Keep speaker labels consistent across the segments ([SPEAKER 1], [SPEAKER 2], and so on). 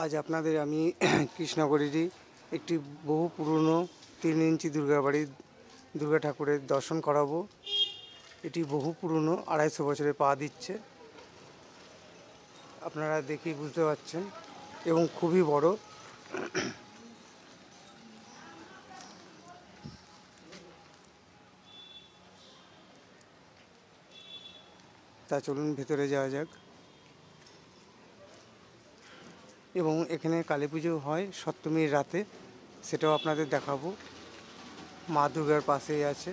[SPEAKER 1] আজ আপনাদের আমি কৃষ্ণগড়েরই একটি বহু পুরনো 3 ইঞ্চি দুর্গাবাড়ির দুর্গা ঠাকুরের দর্শন করাবো। এটি বহু পুরনো, 250 বছরে পা দিচ্ছে, আপনারা দেখেই বুঝতে পারছেন, এবং খুবই বড়। তা চলুন ভেতরে যাওয়া যাক। এবং এখানে কালী পুজো হয় সপ্তমীর রাতে, সেটাও আপনাদের দেখাবো। মা দুর্গার পাশেই আছে।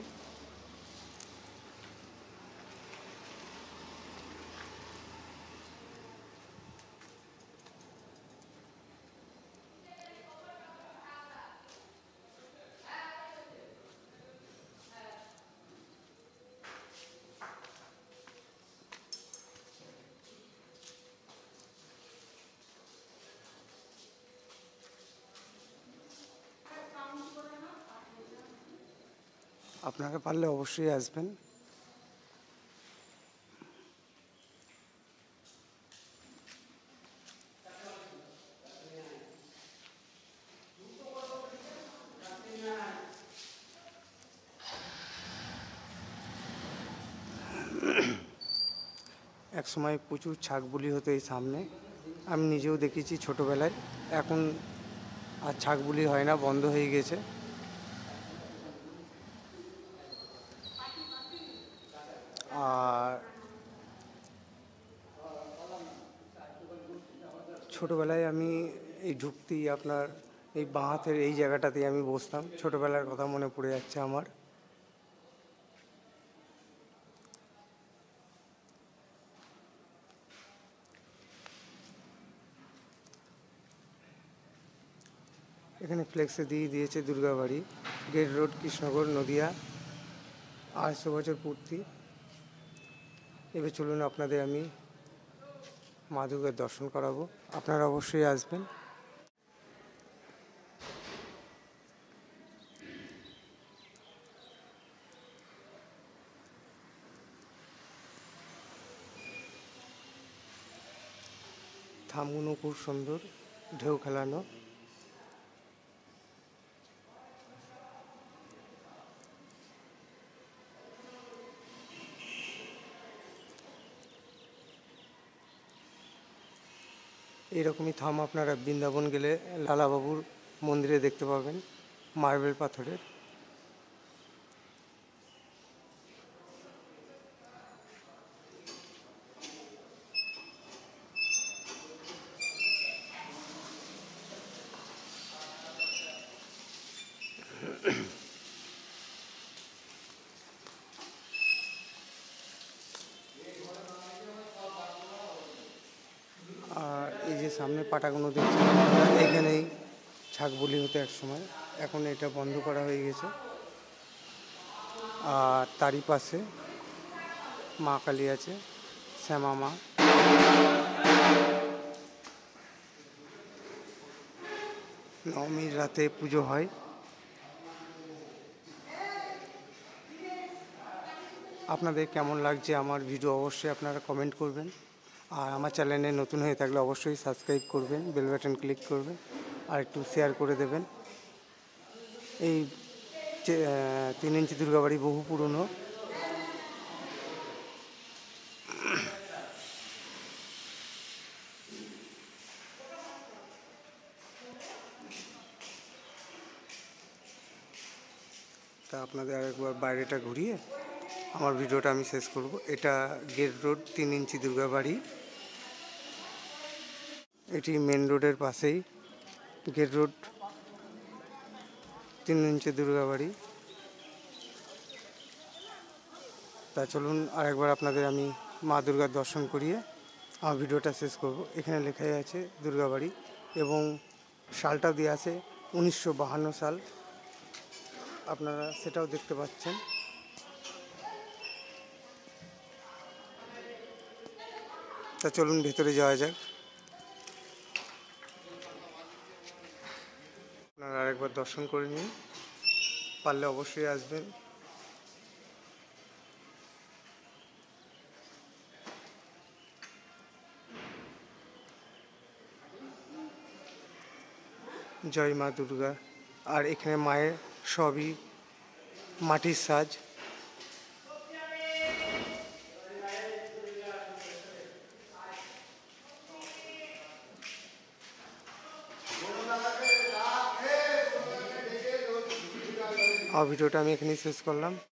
[SPEAKER 1] আপনারা পারলে অবশ্যই আসবেন। এক সময় প্রচুর ছাগ বুলি হতো এই সামনে, আমি নিজেও দেখেছি ছোটোবেলায়। এখন আর ছাগ বুলি হয় না, বন্ধ হয়ে গেছে। আর ছোটোবেলায় আমি এই ঢুকতেই আপনার এই বাঁ হাতের এই জায়গাটাতেই আমি বসতাম। ছোটোবেলার কথা মনে পড়ে যাচ্ছে আমার। এখানে ফ্লেক্সে দিয়ে দিয়েছে দুর্গাবাড়ি, গেট রোড, কৃষ্ণগড়, নদিয়া, 250 বছর পূর্তি। এবার চলুন আপনাদের আমি মা দুর্গার দর্শন করাবো, আপনারা অবশ্যই আসবেন। থামগুলো খুব সুন্দর, ঢেউ খেলানো। এইরকমই থাম আপনারা বৃন্দাবন গেলে লালাবাবুর মন্দিরে দেখতে পাবেন, মার্বেল পাথরের। আর এই যে সামনে পাটাগুলো দেখছেন, এখানেই ছাগ বলি হতো এক সময়, এখন এটা বন্ধ করা হয়ে গেছে। আর তারই পাশে মা কালী আছে, শ্যামা মা। নবমীর রাতে পুজো হয়। আপনাদের কেমন লাগছে আমার ভিডিও অবশ্যই আপনারা কমেন্ট করবেন। আর আমার চ্যানেলে নতুন হয়ে থাকলে অবশ্যই সাবস্ক্রাইব করবেন, বেল বাটন ক্লিক করবেন, আর একটু শেয়ার করে দেবেন। এই 3 ইঞ্চি দুর্গাবাড়ি বহু পুরনো। তা আপনাদের আরেকবার বাইরেটা ঘুরিয়ে আমার ভিডিওটা আমি শেষ করব। এটা গেট রোড 3 ইঞ্চি দুর্গাবাড়ি, এটি মেন রোডের পাশেই গেট রোড 3 ইঞ্চি দুর্গাবাড়ি। তা চলুন আরেকবার আপনাদের আমি মা দুর্গার দর্শন করিয়ে আমার ভিডিওটা শেষ করব। এখানে লেখাই আছে দুর্গাবাড়ি, এবং সালটা দেওয়া আছে 1952 সাল, আপনারা সেটাও দেখতে পাচ্ছেন। তা চলুন ভেতরে যাওয়া যাক। আপনারা আরেকবার দর্শন করে নিন, পারলে অবশ্যই আসবেন। জয় মা দুর্গা। আর এখানে মায়ের সবই মাটির সাজ। আর ভিডিওটা আমি এখানেই শেষ করলাম।